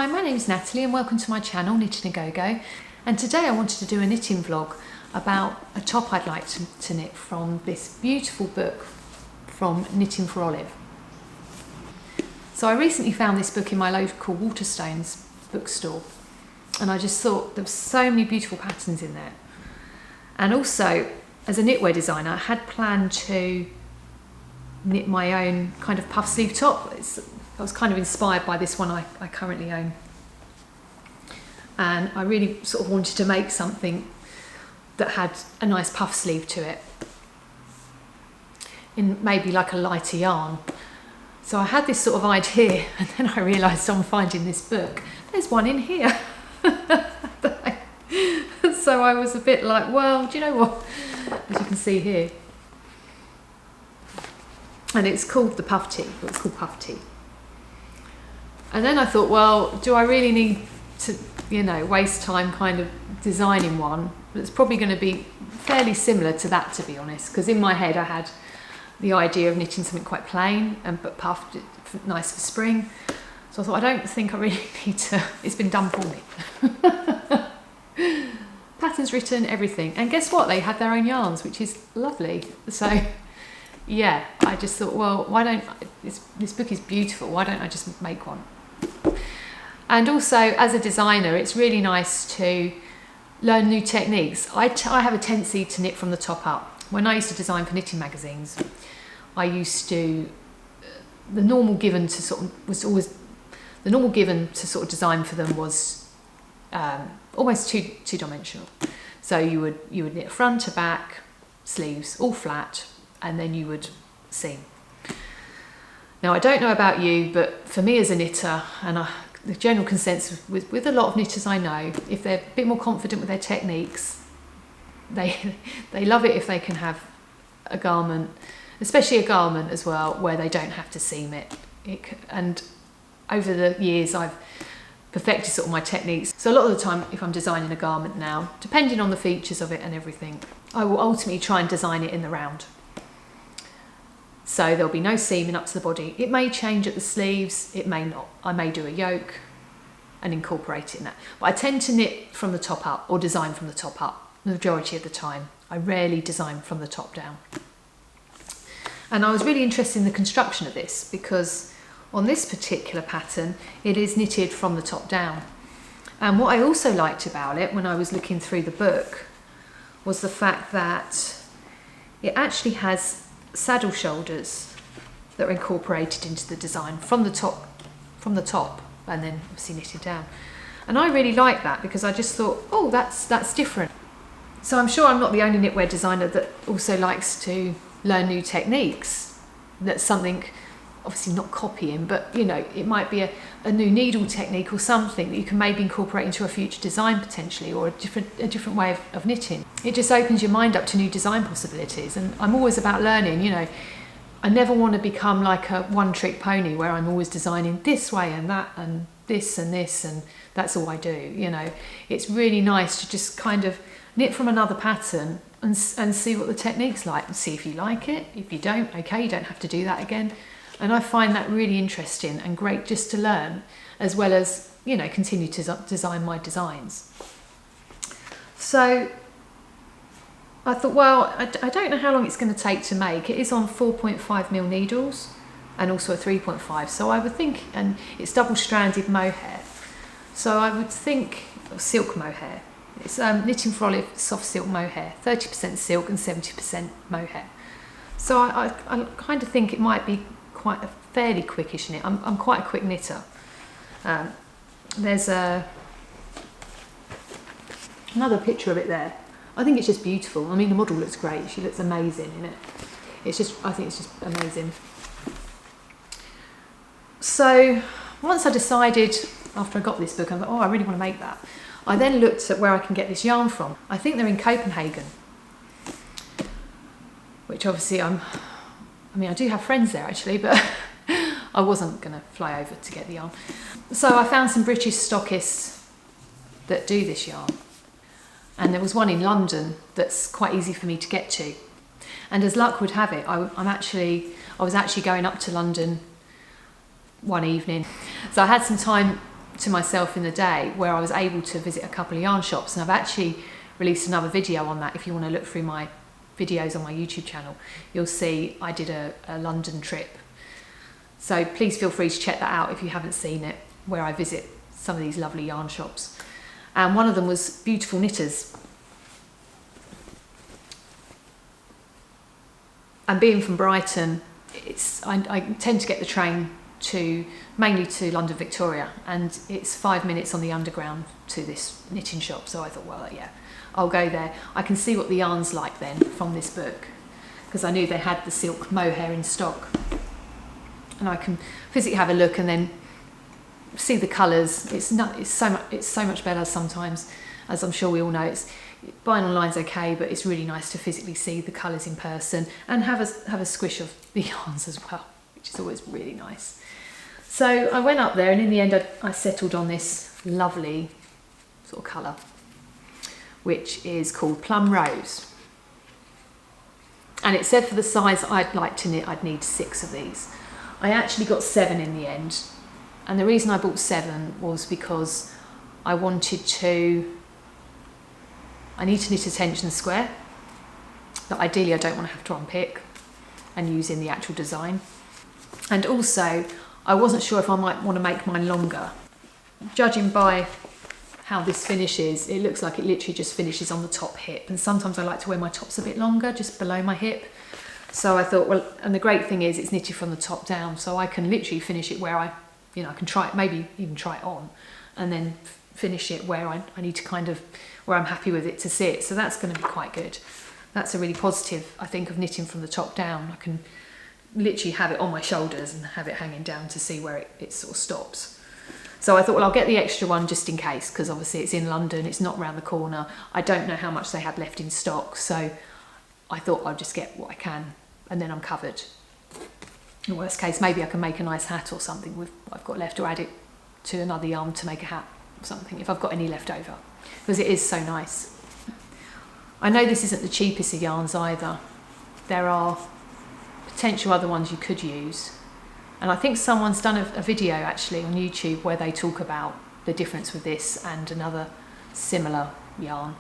Hi, my name is Natalie and welcome to my channel Knitting-a-GoGo, and today I wanted to do a knitting vlog about a top I'd like to knit from this beautiful book from Knitting for Olive. So I recently found this book in my local Waterstones bookstore and I just thought there were so many beautiful patterns in there, and also as a knitwear designer I had planned to knit my own kind of puff sleeve top. I was kind of inspired by this one I currently own, and I really sort of wanted to make something that had a nice puff sleeve to it in maybe like a lighter yarn. So I had this sort of idea, and then I realised on finding this book there's one in here. So I was a bit like, well, do you know what, as you can see here, and it's called the Puff Tee, it's called Puff Tee. And then I thought, well, do I really need to, waste time kind of designing one that's probably going to be fairly similar to that, to be honest, because in my head I had the idea of knitting something quite plain but puffed, nice for spring. So I thought, I don't think I really need to, it's been done for me. Patterns written, everything. And guess what? They had their own yarns, which is lovely. So yeah, I just thought, well, why don't, this book is beautiful, why don't I just make one? And also, as a designer, it's really nice to learn new techniques. I have a tendency to knit from the top up. When I used to design for knitting magazines, I used to, the normal given to sort of design for them was almost two-dimensional. So you would knit front to back, sleeves, all flat, and then you would seam. Now I don't know about you, but for me as a knitter, and the general consensus with a lot of knitters I know, if they're a bit more confident with their techniques, they love it if they can have a garment, especially a garment as well, where they don't have to seam it. And over the years I've perfected sort of my techniques. So a lot of the time if I'm designing a garment now, depending on the features of it and everything, I will ultimately try and design it in the round. So there'll be no seaming up to the body. It may change at the sleeves, it may not. I may do a yoke and incorporate it in that. But I tend to knit from the top up, or design from the top up, the majority of the time. I rarely design from the top down. And I was really interested in the construction of this, because on this particular pattern, it is knitted from the top down. And what I also liked about it when I was looking through the book was the fact that it actually has saddle shoulders that are incorporated into the design from the top, and then obviously knitted down. And I really like that, because I just thought, oh, that's different. So I'm sure I'm not the only knitwear designer that also likes to learn new techniques. That's something, obviously not copying, but it might be a new needle technique or something that you can maybe incorporate into a future design potentially, or a different way of knitting. It just opens your mind up to new design possibilities, and I'm always about learning. I never want to become like a one-trick pony where I'm always designing this way and that and this and that's all I do. It's really nice to just kind of knit from another pattern and see what the technique's like, and see if you like it. If you don't, okay, you don't have to do that again. And I find that really interesting and great just to learn, as well as, continue to design my designs. So I thought, well, I don't know how long it's going to take to make. It is on 4.5mm needles and also a 3.5. So I would think, and it's double-stranded mohair. So I would think silk mohair. It's Knitting for Olive soft silk mohair, 30% silk and 70% mohair. So I kind of think it might be quite a fairly quickish knit. I'm quite a quick knitter. There's another picture of it there. I think it's just beautiful. I mean, the model looks great. She looks amazing in it. I think it's just amazing. So once I decided, after I got this book, I thought, oh, I really want to make that. I then looked at where I can get this yarn from. I think they're in Copenhagen, which obviously I do have friends there actually, but I wasn't going to fly over to get the yarn. So I found some British stockists that do this yarn. And there was one in London that's quite easy for me to get to. And as luck would have it, I was actually going up to London one evening. So I had some time to myself in the day where I was able to visit a couple of yarn shops, and I've actually released another video on that. If you want to look through my videos on my YouTube channel, you'll see I did a London trip. So please feel free to check that out if you haven't seen it, where I visit some of these lovely yarn shops. And one of them was Beautiful Knitters. And being from Brighton, I tend to get the train mainly to London Victoria, and it's 5 minutes on the underground to this knitting shop. So I thought, well, yeah, I'll go there. I can see what the yarn's like then from this book, because I knew they had the Silk Mohair in stock, and I can physically have a look and then see the colours. It's so much better sometimes, as I'm sure we all know. Buying online's okay, but it's really nice to physically see the colours in person and have a squish of the yarns as well, which is always really nice. So I went up there, and in the end I settled on this lovely sort of colour, which is called Plum Rose. And it said for the size I'd like to knit, I'd need 6 of these. I actually got 7 in the end. And the reason I bought 7 was because I need to knit a tension square that ideally I don't want to have to unpick and use in the actual design. And also, I wasn't sure if I might want to make mine longer. Judging by how this finishes, it looks like it literally just finishes on the top hip. And sometimes I like to wear my tops a bit longer, just below my hip. So I thought, well, and the great thing is it's knitted from the top down, so I can literally finish it where I can try it, maybe even try it on, and then finish it where I need to where I'm happy with it to sit. So that's going to be quite good. That's a really positive, I think, of knitting from the top down. I can literally have it on my shoulders and have it hanging down to see where it sort of stops. So I thought, well, I'll get the extra one just in case, because obviously it's in London, it's not around the corner. I don't know how much they had left in stock, so I thought I'll just get what I can, and then I'm covered. In worst case, maybe I can make a nice hat or something with what I've got left, or add it to another yarn to make a hat or something, if I've got any left over, because it is so nice. I know this isn't the cheapest of yarns either. There are potential other ones you could use, and I think someone's done a video actually on YouTube where they talk about the difference with this and another similar yarn.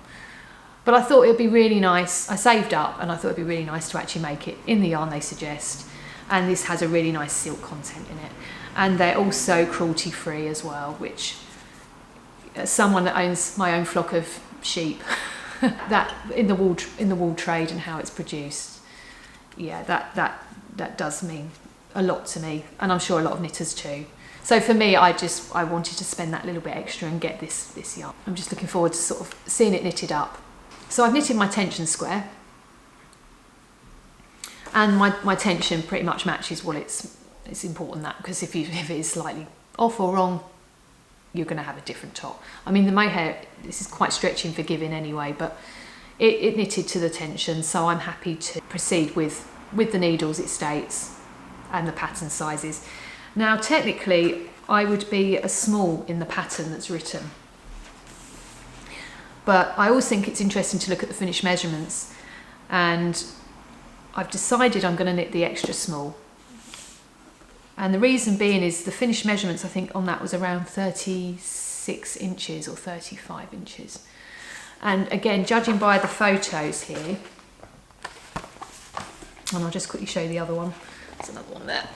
But I thought it would be really nice. I saved up, and I thought it would be really nice to actually make it in the yarn they suggest. And this has a really nice silk content in it, and they're also cruelty free as well, which, as someone that owns my own flock of sheep, that in the wool trade and how it's produced, yeah, that does mean a lot to me, and I'm sure a lot of knitters too. So for me, I wanted to spend that little bit extra and get this yarn. I'm just looking forward to sort of seeing it knitted up. So I've knitted my tension square, and my tension pretty much matches what it's important that, because if it is slightly off or wrong, you're going to have a different top. I mean, the mohair, this is quite stretchy and forgiving anyway, but it knitted to the tension, so I'm happy to proceed with the needles it states and the pattern sizes. Now technically I would be a small in the pattern that's written, but I always think it's interesting to look at the finished measurements, and I've decided I'm going to knit the extra small. And the reason being is the finished measurements, I think on that was around 36 inches or 35 inches. And again, judging by the photos here, and I'll just quickly show you the other one. There's another one there.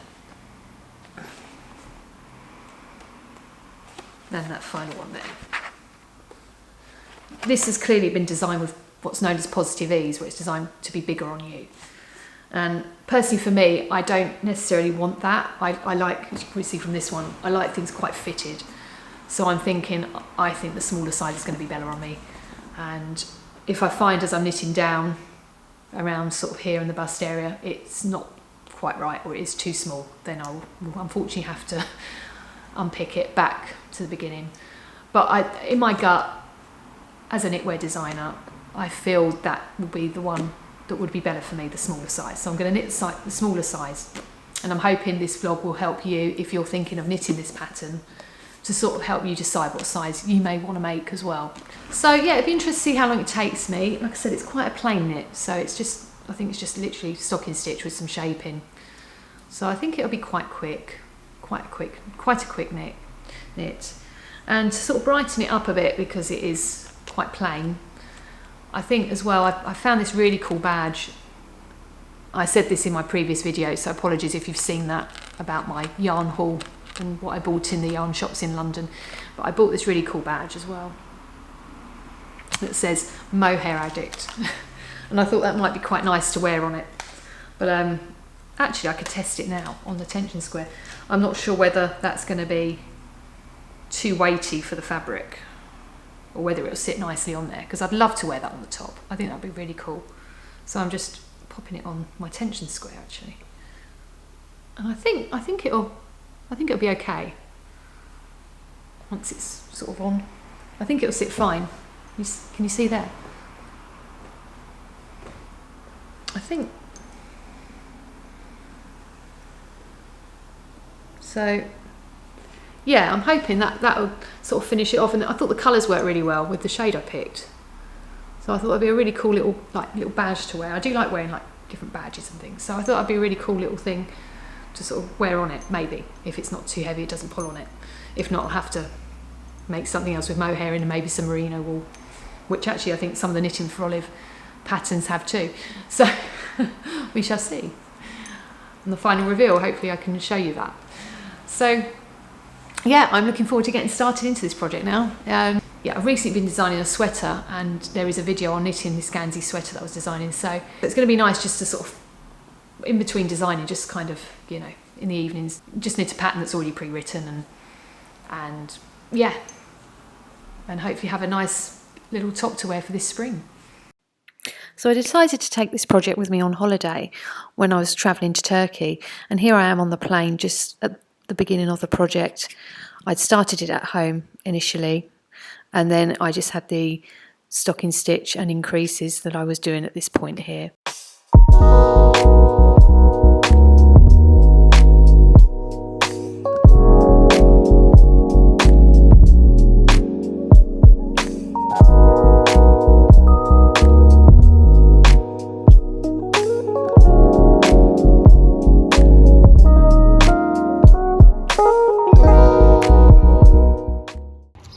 Then that final one there. This has clearly been designed with what's known as positive ease, where it's designed to be bigger on you. And personally for me, I don't necessarily want that. I like, as you can see from this one, I like things quite fitted. So I'm thinking, I think the smaller size is going to be better on me. And if I find as I'm knitting down around sort of here in the bust area, it's not quite right, or it is too small, then I'll unfortunately have to unpick it back to the beginning. But in my gut, as a knitwear designer, I feel that will be the one that would be better for me, the smaller size. So I'm going to knit the smaller size, and I'm hoping this vlog will help you if you're thinking of knitting this pattern, to sort of help you decide what size you may want to make as well. So yeah, it'd be interesting to see how long it takes me. Like I said, it's quite a plain knit, so it's just, I think it's just literally stocking stitch with some shaping. So I think it'll be quite quick, quite a quick knit. And to sort of brighten it up a bit, because it is quite plain, I think as well, I found this really cool badge. I said this in my previous video, so apologies if you've seen that about my yarn haul and what I bought in the yarn shops in London. But I bought this really cool badge as well that says Mohair Addict. And I thought that might be quite nice to wear on it. But actually I could test it now on the tension square. I'm not sure whether that's going to be too weighty for the fabric, or whether it'll sit nicely on there, because I'd love to wear that on the top. I think that'd be really cool. So I'm just popping it on my tension square actually, and I think it'll be okay once it's sort of on. I think it'll sit fine. Can you see there? I think so. Yeah, I'm hoping that'll sort of finish it off. And I thought the colours worked really well with the shade I picked. So I thought it'd be a really cool little badge to wear. I do like wearing like different badges and things. So I thought it'd be a really cool little thing to sort of wear on it, maybe. If it's not too heavy, it doesn't pull on it. If not, I'll have to make something else with mohair in and maybe some merino wool, which actually I think some of the Knitting for Olive patterns have too. So we shall see. On the final reveal, hopefully I can show you that. So yeah, I'm looking forward to getting started into this project now. Yeah, I've recently been designing a sweater, and there is a video on knitting this Gansey sweater that I was designing. So it's going to be nice just to sort of, in between designing, just kind of, you know, in the evenings, just knit a pattern that's already pre-written, and yeah, and hopefully have a nice little top to wear for this spring. So I decided to take this project with me on holiday when I was travelling to Turkey, and here I am on the plane just at the beginning of the project. I'd started it at home initially, and then I just had the stocking stitch and increases that I was doing at this point here.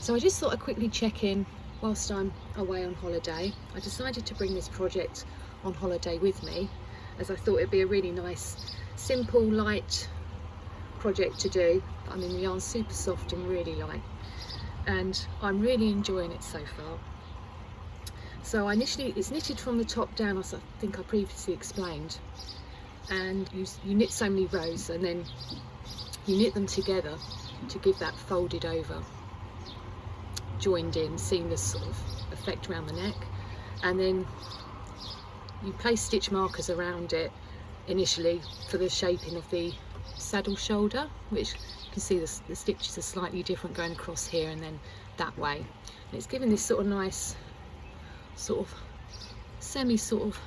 So I just thought I'd quickly check in whilst I'm away on holiday. I decided to bring this project on holiday with me, as I thought it'd be a really nice, simple, light project to do. I mean, the yarn's super soft and really light, and I'm really enjoying it so far. So it's knitted from the top down, as I think I previously explained, and you knit so many rows, and then you knit them together to give that folded over, joined in, seamless sort of effect around the neck. And then you place stitch markers around it initially for the shaping of the saddle shoulder, which you can see the stitches are slightly different going across here and then that way, and it's giving this sort of nice sort of semi sort of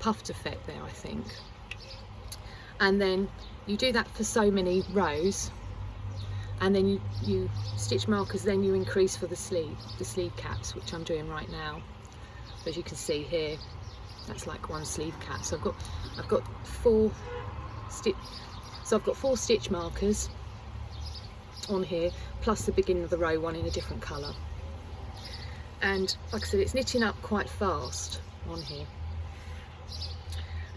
puffed effect there, I think. And then you do that for so many rows, and then you stitch markers, then you increase for the sleeve caps, which I'm doing right now. As you can see here, that's like one sleeve cap. So I've got four stitch markers on here, plus the beginning of the row one in a different colour. And like I said, it's knitting up quite fast on here.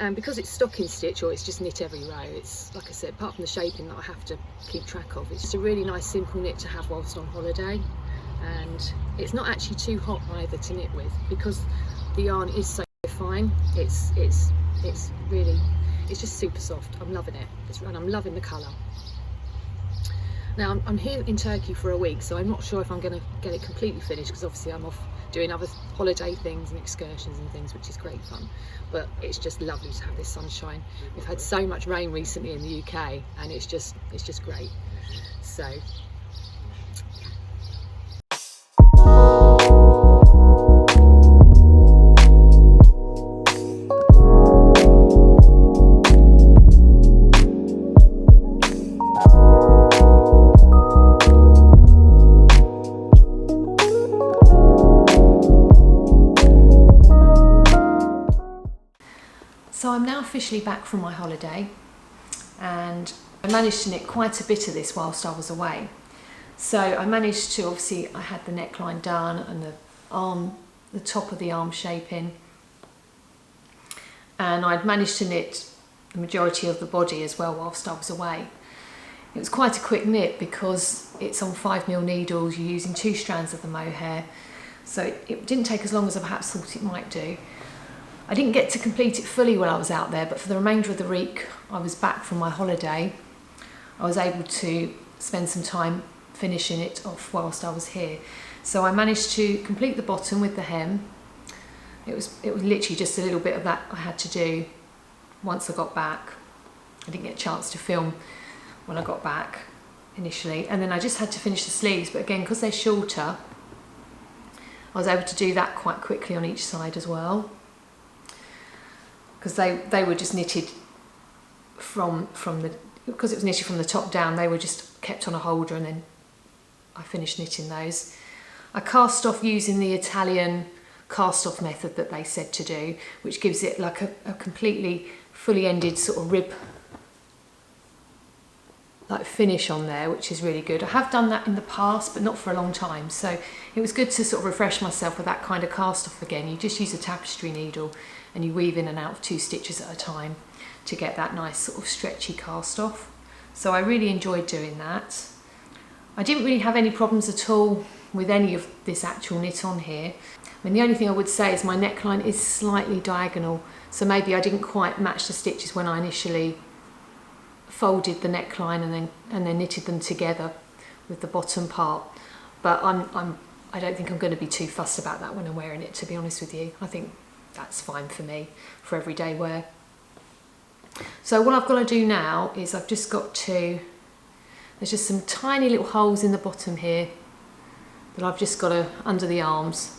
And because it's stocking stitch, or it's just knit every row, it's, like I said, apart from the shaping that I have to keep track of, it's just a really nice simple knit to have whilst on holiday. And it's not actually too hot either to knit with, because the yarn is so fine. It's just super soft. I'm loving it, and I'm loving the colour. Now I'm here in Turkey for a week, so I'm not sure if I'm going to get it completely finished, because obviously I'm off doing other holiday things and excursions and things, which is great fun. But it's just lovely to have this sunshine. We've had so much rain recently in the UK, and it's just great. So I'm now officially back from my holiday, and I managed to knit quite a bit of this whilst I was away. So I managed to, obviously I had the neckline done and the top of the arm shaping, and I'd managed to knit the majority of the body as well whilst I was away. It was quite a quick knit because it's on 5mm needles, you're using 2 strands of the mohair, so it didn't take as long as I perhaps thought it might do. I didn't get to complete it fully while I was out there, but for the remainder of the week I was back from my holiday, I was able to spend some time finishing it off whilst I was here. So I managed to complete the bottom with the hem. It was literally just a little bit of that I had to do once I got back. I didn't get a chance to film when I got back initially, and then I just had to finish the sleeves, but again, because they're shorter, I was able to do that quite quickly on each side as well, because they were just knitted because it was knitted from the top down, they were just kept on a holder, and then I finished knitting those. I cast off using the Italian cast off method that they said to do, which gives it like a completely fully ended sort of rib like finish on there, which is really good. I have done that in the past, but not for a long time, so it was good to sort of refresh myself with that kind of cast off again. You just use a tapestry needle and you weave in and out of 2 stitches at a time to get that nice sort of stretchy cast off. So I really enjoyed doing that. I didn't really have any problems at all with any of this actual knit on here. I mean, the only thing I would say is my neckline is slightly diagonal, so maybe I didn't quite match the stitches when I initially folded the neckline and then knitted them together with the bottom part. But I don't think I'm going to be too fussed about that when I'm wearing it, to be honest with you. I think that's fine for me for everyday wear. So what I've got to do now is I've just got to, there's just some tiny little holes in the bottom here that I've just got to, under the arms,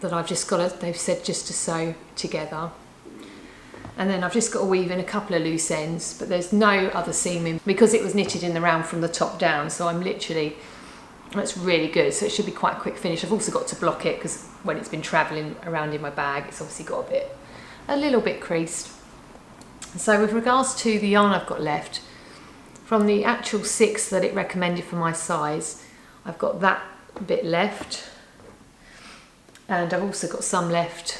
that I've just got to, they've said just to sew together. And then I've just got to weave in a couple of loose ends, but there's no other seaming because it was knitted in the round from the top down, so I'm literally, that's really good, so it should be quite a quick finish. I've also got to block it because when it's been travelling around in my bag, it's obviously got a little bit creased. So with regards to the yarn I've got left, from the actual 6 that it recommended for my size, I've got that bit left, and I've also got some left.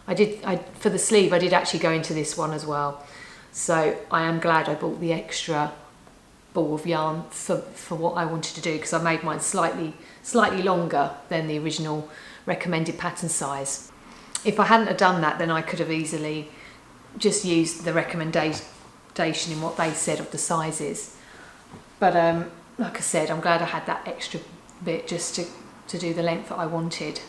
For the sleeve I did actually go into this one as well, so I am glad I bought the extra ball of yarn for what I wanted to do, because I made mine slightly longer than the original recommended pattern size. If I hadn't have done that, then I could have easily just used the recommendation in what they said of the sizes, but like I said, I'm glad I had that extra bit just to do the length that I wanted.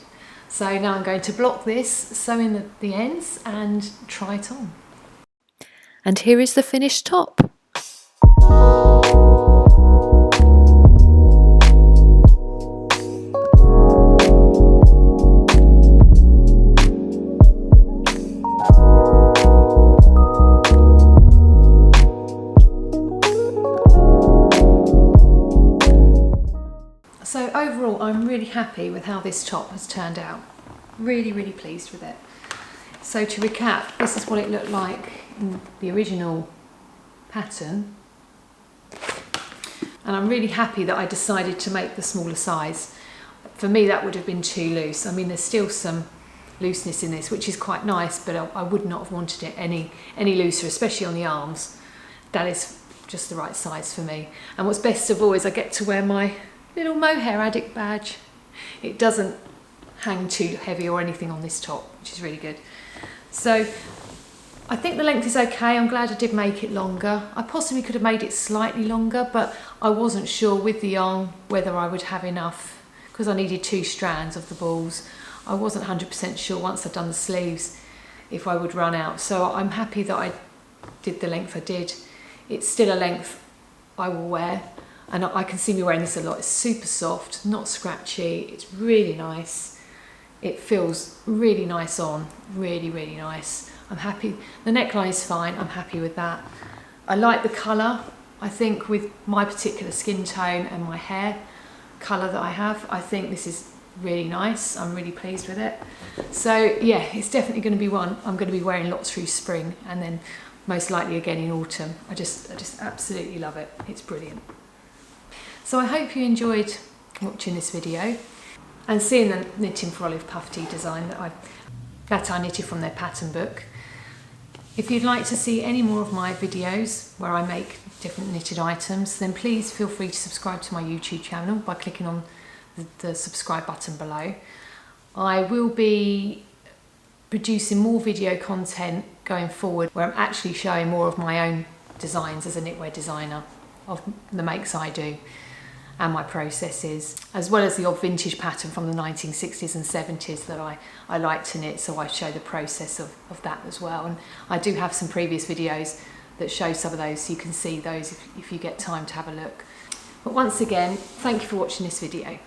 So now I'm going to block this, sew in the ends and try it on. And here is the finished top. So overall, I'm really happy with how this top has turned out. Really, really pleased with it. So to recap, this is what it looked like in the original pattern. And I'm really happy that I decided to make the smaller size. For me, that would have been too loose. I mean, there's still some looseness in this, which is quite nice, but I would not have wanted it any looser, especially on the arms. That is just the right size for me. And what's best of all is I get to wear my little mohair addict badge. It doesn't hang too heavy or anything on this top, which is really good. So I think the length is okay. I'm glad I did make it longer. I possibly could have made it slightly longer, but I wasn't sure with the yarn whether I would have enough, because I needed 2 strands of the balls. I wasn't 100% sure once I'd done the sleeves if I would run out. So I'm happy that I did the length I did. It's still a length I will wear, and I can see me wearing this a lot. It's super soft, not scratchy, it's really nice. It feels really nice on, really, really nice. I'm happy. The neckline is fine, I'm happy with that. I like the colour. I think with my particular skin tone and my hair colour that I have, I think this is really nice. I'm really pleased with it. So yeah, it's definitely going to be one I'm going to be wearing lots through spring, and then most likely again in autumn. I just absolutely love it. It's brilliant. So I hope you enjoyed watching this video and seeing the Knitting for Olive puff tee design that I knitted from their pattern book. If you'd like to see any more of my videos where I make different knitted items, then please feel free to subscribe to my YouTube channel by clicking on the subscribe button below. I will be producing more video content going forward where I'm actually showing more of my own designs as a knitwear designer, of the makes I do and my processes, as well as the odd vintage pattern from the 1960s and 70s that I like to knit, so I show the process of that as well. And I do have some previous videos that show some of those, so you can see those if you get time to have a look. But once again, thank you for watching this video.